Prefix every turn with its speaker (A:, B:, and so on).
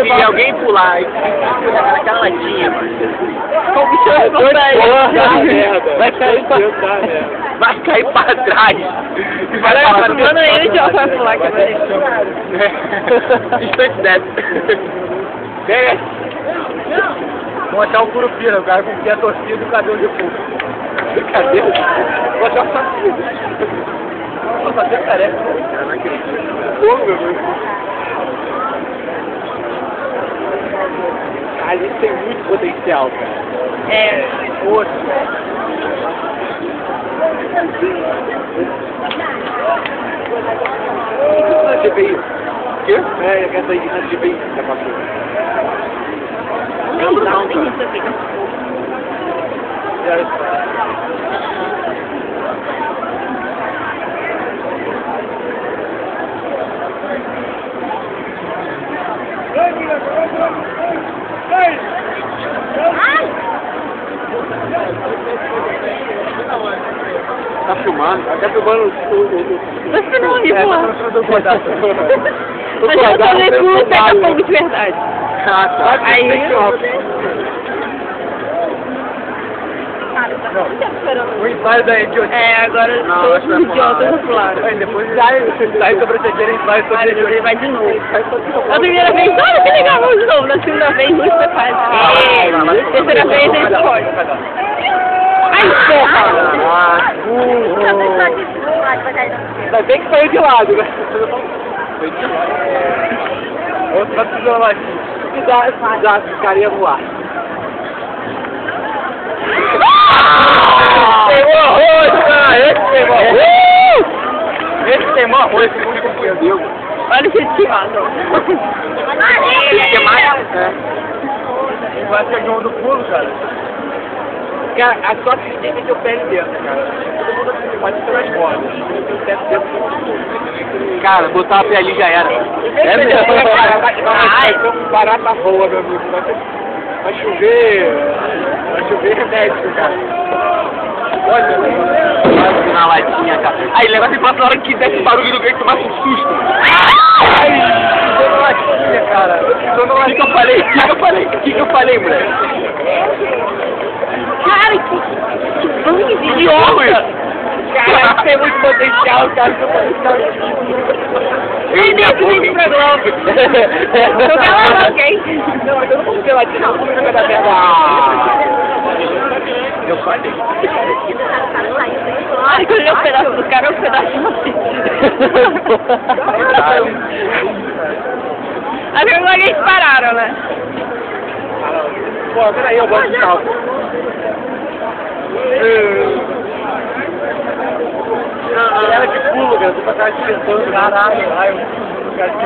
A: Se alguém pular e naquela latinha, mano.
B: O bicho
A: Vai cair pra trás. E vai
B: Agora
A: falar,
B: eu tô filmando ele e vai pular aqui pra ele.
A: Instante dessa. Pega. Vou achar o Curupira, o cara com que é torcido e o cabelo de fogo. Cadê? Vou achar o Saci. Vou fazer careca. Cara, não acredito. Pô, meu Deus. A gente tem muito potencial, cara.
B: É.
A: Poxa. Na GBI. O quê? É, essa aí na GBI da patrulha.
B: Não, tem isso aqui.
A: Tá filmando? Tá filmando o...
B: Mas você não viu lá.
A: O
B: Mas eu falei que o pega fogo de verdade.
A: Ah, tá.
B: Aí...
A: O ensaio da idiotice.
B: É, agora todos os idiotas do plano.
A: Depois sai sobre aquele ensaio sobre
B: Ele vai de novo. A primeira vez, olha que legal, vamos de novo. Na segunda vez, você faz. Terceira vez, ele pode. Ai, porra!
A: Ainda bem que saiu de lado, né? Outro tá precisando lá aqui. Já ficaria no ar. Queimou arroz, cara! Esse queimou arroz! Esse queimou arroz, esse que me perdeu.
B: Olha esse timado.
A: Esse mais? É. Vai ser João do pulo, cara. Cara, a sorte que tem que ter o pé dentro, cara. Todo mundo assim, pode ser nas bordas. Cara, botar a pé ali já era. É mesmo? Ai, barata voa, meu amigo. Vai chover remédio, cara. Olha, vai na latinha, cara. Aí, leva assim pra na hora que desce barulho do grito, mais um susto. Ai, pisou na latinha, cara. Pisou na latinha. O que eu falei, moleque?
B: Cara, que bando de idiota!
A: Cara, tem muito potencial, cara.
B: Nem desse pra Globo. Tô calado, ok?
A: Não, mas eu não vou ver latinha, não. Vamos jogar da merda. Eu falei.
B: Ai, quando ele é um pedaço do cara, é um pedaço de você. Agora eles pararam, né?
A: Pô, peraí, eu gosto de calça. Era de pulo, cara. Tô pra trás de pensando. Caralho, ai, eu cara de